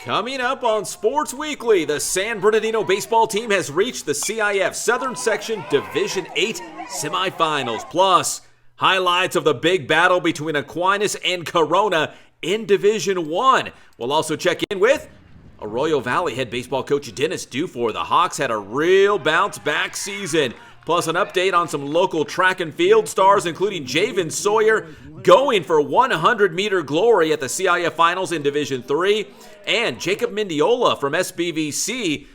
Coming up on Sports Weekly, the San Bernardino baseball team has reached the CIF Southern Section Division 8 semifinals. Plus, highlights of the big battle between Aquinas and Corona in Division 1. We'll also check in with Arroyo Valley head baseball coach Dennis Dufour. The Hawks had a real bounce-back season. Plus an update on some local track and field stars, including Javen Sawyer going for 100-meter glory at the CIF Finals in Division 3, and Jacob Mendiola from SBVC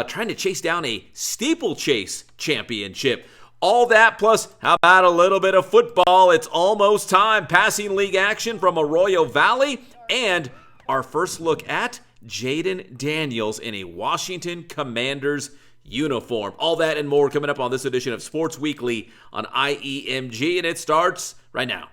trying to chase down a steeplechase championship. All that, plus how about a little bit of football? It's almost time. Passing league action from Arroyo Valley, and our first look at Jaden Daniels in a Washington Commanders uniform. All that and more coming up on this edition of Sports Weekly on IEMG, and it starts right now.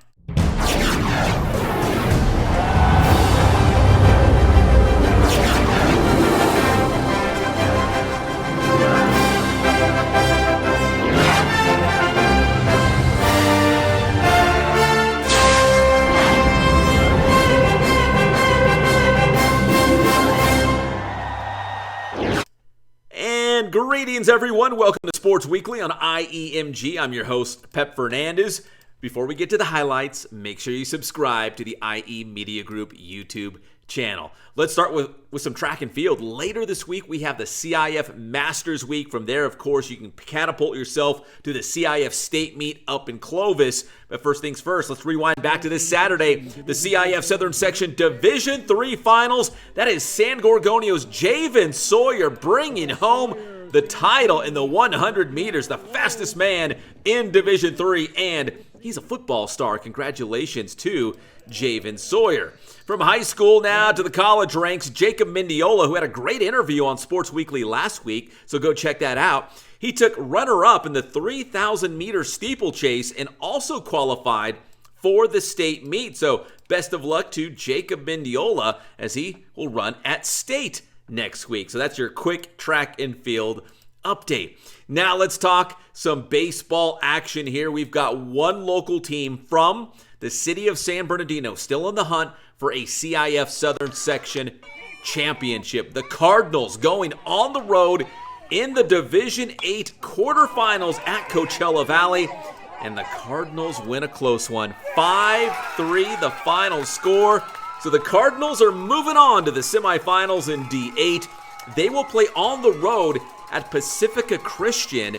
Greetings, everyone. Welcome to Sports Weekly on IEMG. I'm your host, Pep Fernandez. Before we get to the highlights, make sure you subscribe to the IE Media Group YouTube channel. Let's start with some track and field. Later this week, we have the CIF Masters Week. From there, of course, you can catapult yourself to the CIF State Meet up in Clovis. But first things first, let's rewind back to this Saturday. The CIF Southern Section Division 3 Finals. That is San Gorgonio's Javen Sawyer bringing home the title in the 100 meters, the fastest man in Division 3, and he's a football star. Congratulations to Javen Sawyer. From high school now to the college ranks, Jacob Mendiola, who had a great interview on Sports Weekly last week, so go check that out. He took runner-up in the 3,000-meter steeplechase and also qualified for the state meet. So best of luck to Jacob Mendiola as he will run at state next week. So that's your quick track and field update. Now let's talk some baseball action here. We've got one local team from the city of San Bernardino still in the hunt for a CIF Southern Section championship. The Cardinals going on the road in the Division 8 quarterfinals at Coachella Valley. And the Cardinals win a close one. 5-3 the final score. So the Cardinals are moving on to the semifinals in D8. They will play on the road at Pacifica Christian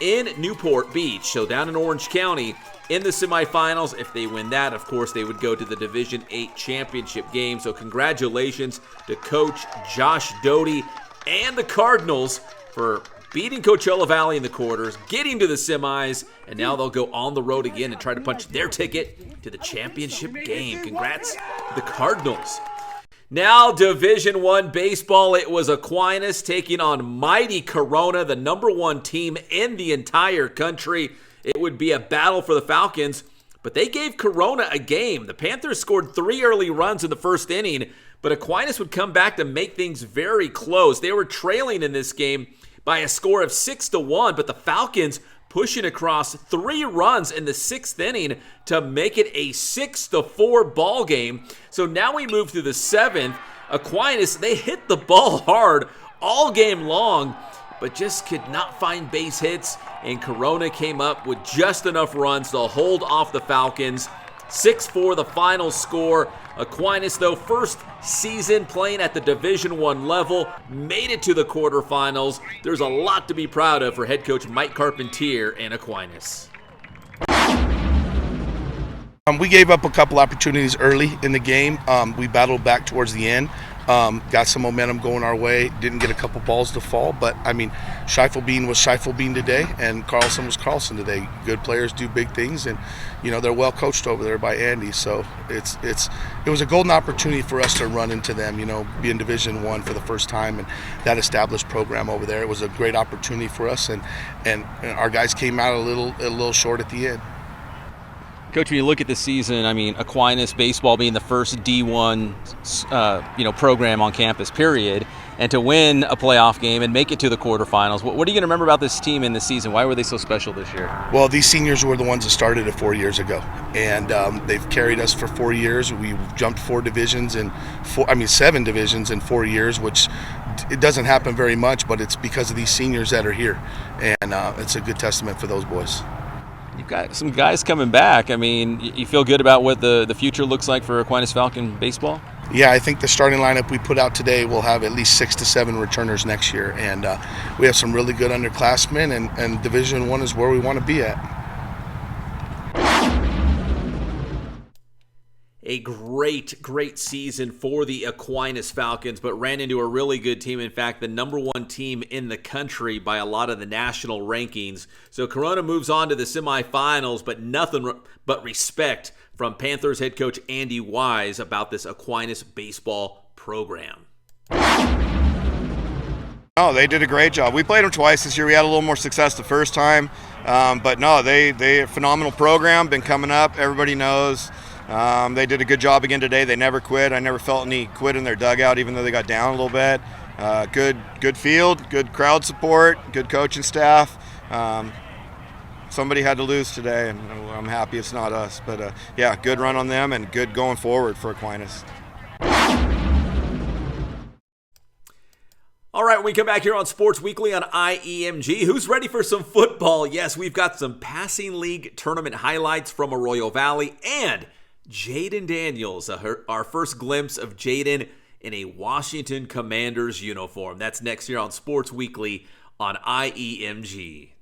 in Newport Beach, so down in Orange County, in the semifinals. If they win that, of course, they would go to the Division 8 championship game. So congratulations to Coach Josh Doty and the Cardinals for beating Coachella Valley in the quarters, getting to the semis, and now they'll go on the road again and try to punch their ticket to the championship game. Congrats to the Cardinals. Now, Division 1 baseball. It was Aquinas taking on mighty Corona, the number one team in the entire country. It would be a battle for the Falcons, but they gave Corona a game. The Panthers scored 3 early runs in the first inning, but Aquinas would come back to make things very close. They were trailing in this game by a score of 6-1, but the Falcons pushing across 3 runs in the 6th inning to make it a 6-4 ball game. So now we move to the 7th. Aquinas, they hit the ball hard all game long, but just could not find base hits, and Corona came up with just enough runs to hold off the Falcons. 6-4 the final score. Aquinas, though, first season playing at the Division 1 level, made it to the quarterfinals. There's a lot to be proud of for head coach Mike Carpentier and Aquinas. We gave up a couple opportunities early in the game. We battled back towards the end. Got some momentum going our way. Didn't get a couple balls to fall, but I mean, Schiefelbein was Schiefelbein today, and Carlson was Carlson today. Good players do big things, and you know they're well coached over there by Andy. So it was a golden opportunity for us to run into them. You know, be in Division 1 for the first time, and that established program over there. It was a great opportunity for us, and our guys came out a little short at the end. Coach, when you look at this season, I mean, Aquinas baseball being the first D1, program on campus, period, and to win a playoff game and make it to the quarterfinals. What are you going to remember about this team in this season? Why were they so special this year? Well, these seniors were the ones that started it 4 years ago, and they've carried us for 4 years. We've jumped 7 divisions in 4 years, which it doesn't happen very much, but it's because of these seniors that are here, and it's a good testament for those boys. You've got some guys coming back. I mean, you feel good about what the future looks like for Aquinas Falcon baseball? Yeah, I think the starting lineup we put out today will have at least 6 to 7 returners next year, and we have some really good underclassmen, and Division I is where we want to be at. A great season for the Aquinas Falcons, but ran into a really good team. In fact, the number 1 team in the country by a lot of the national rankings. So Corona moves on to the semifinals, but nothing but respect from Panthers head coach Andy Wise about this Aquinas baseball program. Oh, they did a great job. We played them twice this year. We had a little more success the first time, but no, they a phenomenal program. Been coming up. Everybody knows. They did a good job again today. They never quit. I never felt any quit in their dugout, even though they got down a little bit. Good field, good crowd support, good coaching staff. Somebody had to lose today, and I'm happy it's not us. But yeah, good run on them and good going forward for Aquinas. All right, we come back here on Sports Weekly on IEMG. Who's ready for some football? Yes, we've got some passing league tournament highlights from Arroyo Valley and Jaden Daniels, our first glimpse of Jaden in a Washington Commanders uniform. That's next year on Sports Weekly on IEMG.